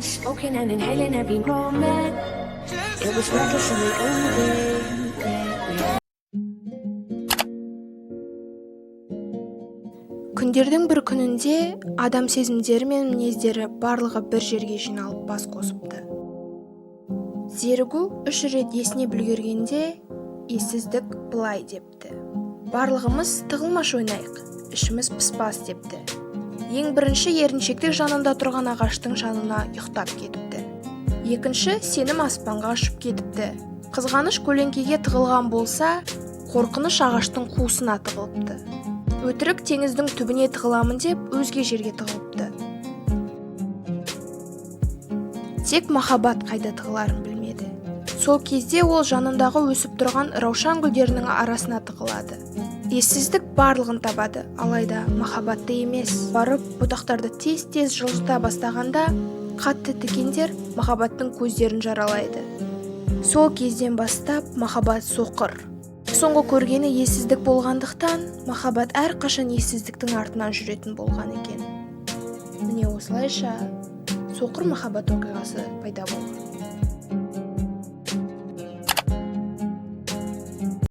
Smoking and inhaling every moment. It was reckless and we owned it. Күндердің бір күнінде адам сезімдері мен мінездері барлығы бір жерге жиналып бас қосыпты. Зерігу 3 рет есіне бүлгергенде ессіздік былай депті: барлығымыз тығылмаш ойнайық, ішіміз пыспас депті. Ең бірінші еріншектік жанында тұрған ағаштың жанына ұйықтап кетіпті. Екінші сенім аспанға ұшып кетіпті. Қызғаныш көлеңкеге тығылған болса, қорқыныш ағаштың қуысына тығылыпты. Өтірік теңіздің түбіне тығыламын деп өзге жерге тығылыпты. Тек махаббат қайда тығыларын білмеді. Сол кезде ол жанындағы өсіп тұрған раушан гүлдерінің арасына тығылады. Ессіздік барлығын табады, алайда махаббатты емес. Барып бұтақтарды тез-тез жылжыта бастағанда, қатты тікендер махаббаттың көздерін жаралайды. Сол кезден бастап махаббат соқыр. Соңғы көргені ессіздік болғандықтан, махаббат әрқашан ессіздіктің артынан жүретін болған екен. Міне осылайша соқыр махаббат оқиғасы пайда болды.